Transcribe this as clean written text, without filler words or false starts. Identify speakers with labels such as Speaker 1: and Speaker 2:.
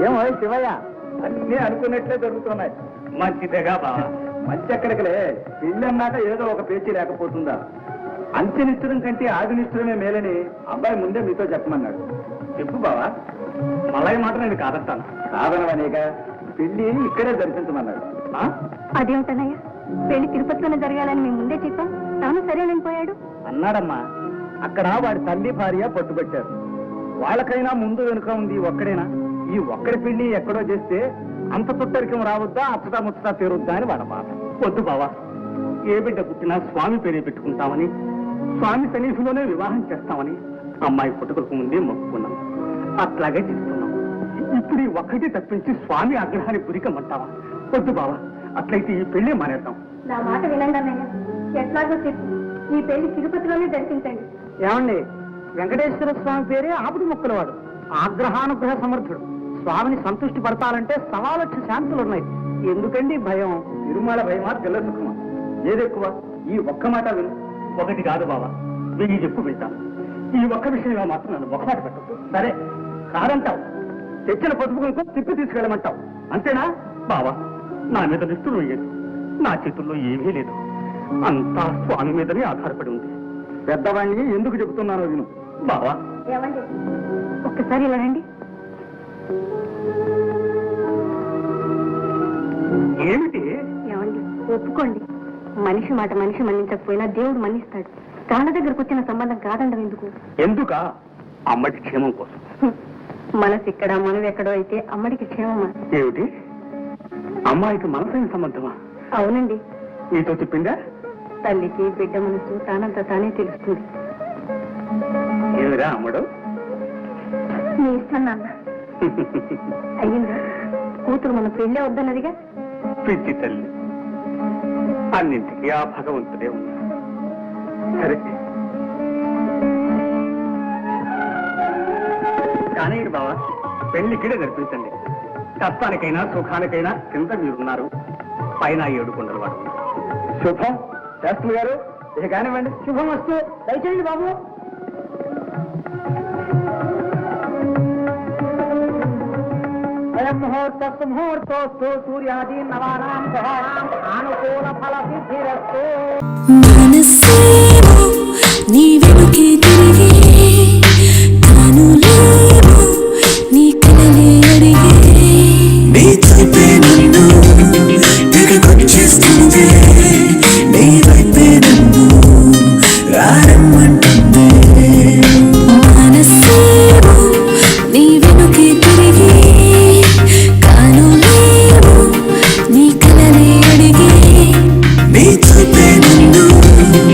Speaker 1: ఏమో శివయ్య, అన్నీ అనుకున్నట్లే జరుగుతున్నాయి.
Speaker 2: మంచిదేగా బావా.
Speaker 1: మంచి ఎక్కడికిలే, పెళ్ళి అన్నాక ఏదో ఒక పేచీ లేకపోతుందా? అంత్యనిష్ఠురం కంటే ఆదినిష్ఠురమే మేలని అబ్బాయి ముందే మీతో చెప్పమన్నాడు.
Speaker 2: చెప్పు బావా, మళ్ళీ మాట నేను కాదంటాను.
Speaker 1: కాదనవనేక పెళ్లి ఇక్కడే జరిపించమన్నాడు.
Speaker 3: అదేమిటనయ్యా, పెళ్లి తిరుపతిలోనే జరగాలని మేము ముందే చెప్పాం, తాను సరేనని పోయాడు
Speaker 1: అన్నాడమ్మా. అక్కడ వాడి తల్లి భార్య పట్టుబట్టారు. వాళ్ళకైనా ముందు వెనుక ఉంది ఒక్కడేనా? ఈ ఒక్కడి పెళ్లి ఎక్కడో చేస్తే అంత చుట్టరికం రావద్దా, అచ్చటా ముచ్చటా తీరుద్దా అని వాడ బాధ.
Speaker 2: వద్దు బావా, ఏ బిడ్డ పుట్టినా స్వామి పేరే పెట్టుకుంటామని, స్వామి సన్నిధిలోనే వివాహం చేస్తామని అమ్మాయి పుట్టుకలకు ముందే మొక్కుకున్నాం. అట్లాగే చేస్తున్నాం. ఇప్పుడు ఈ ఒక్కటి తప్పించి స్వామి ఆగ్రహాన్ని గురికమ్మంటావా? వద్దు బావా, అట్లయితే ఈ పెళ్లి మానేద్దాం.
Speaker 3: నా మాట వినండి అన్నయ్య, ఎట్లాగో చెప్పి ఈ పెళ్లి తిరుపతిలోనే జరిపించండి.
Speaker 1: ఏమండి, వెంకటేశ్వర స్వామి పేరే ఆపుడు మొక్కులవాడు, ఆగ్రహానుగ్రహ సమర్థుడు. స్వామిని సంతృష్టి పడతాలంటే 1,00,000 శాంతులున్నాయి. ఎందుకండి భయం? తిరుమల భయమా, తెల్ల సుఖమా? ఏదెక్కువ? ఈ ఒక్క మాట విను.
Speaker 2: ఒకటి కాదు బావా, 1000 చెప్పు వింటాను. ఈ ఒక్క విషయంలో మాత్రం నన్ను మొక్కమాట పెట్టద్దు.
Speaker 1: సరే కాదంటావు, తెచ్చిన పసుపు కుంకుమ తిప్పి తీసుకెళ్ళమంటావు, అంతేనా?
Speaker 2: బావా, నా మీద నిష్ఠురం లేదు, నా చేతుల్లో ఏమీ లేదు. అంతా స్వామి మీదనే ఆధారపడి ఉంది.
Speaker 1: పెద్దవాణ్ణి ఎందుకు చెబుతున్నానో విను.
Speaker 2: బావా,
Speaker 3: ఏమండి, ఒక్కసారి ఇలా రండి.
Speaker 2: ఏమిటి?
Speaker 3: ఏమండి, ఒప్పుకోండి. మనిషి మాట మనిషి మన్నించకపోయినా దేవుడు మన్నిస్తాడు. కాళ్ళ దగ్గరకు వచ్చిన సంబంధం కాదండం ఎందుకు?
Speaker 2: ఎందుకా? అమ్మడి క్షేమం కోసం.
Speaker 3: మనసు ఇక్కడ మనం ఎక్కడో అయితే అమ్మడికి క్షేమమా?
Speaker 2: ఏమిటి? అమ్మాయికి మనసైన సంబంధమా?
Speaker 3: అవునండి.
Speaker 2: నీతో చెప్పిందా?
Speaker 3: తల్లికి బిడ్డ మనసు తానంతా తానే తెలుస్తుంది.
Speaker 2: ఏమిరా అమ్మడు?
Speaker 3: నీ ఇష్టం నాన్న. అయ్యిందా? కూతురు మన పెళ్ళే వద్దన్నదిగా.
Speaker 2: పిచ్చి తల్లి, అన్నింటికీ ఆ భగవంతుడే ఉన్నా. సరే కానీ బావా, పెళ్లికిడే జరిపించండి. కష్టానికైనా సుఖానికైనా కింద మీరున్నారు, పైన 7 కొండల వాడు.
Speaker 1: శుభం. శాస్త్రి గారు ఇక కానివ్వండి. శుభం వస్తూ దయచేయండి బాబు. ముహూర్తోస్తు సూర్యాది నవానాం గ్రహాణాం అనుకూల ఫల సిద్ధిరస్తు.
Speaker 4: మనసేమో నీ వెనుకే తిరిగే కనులే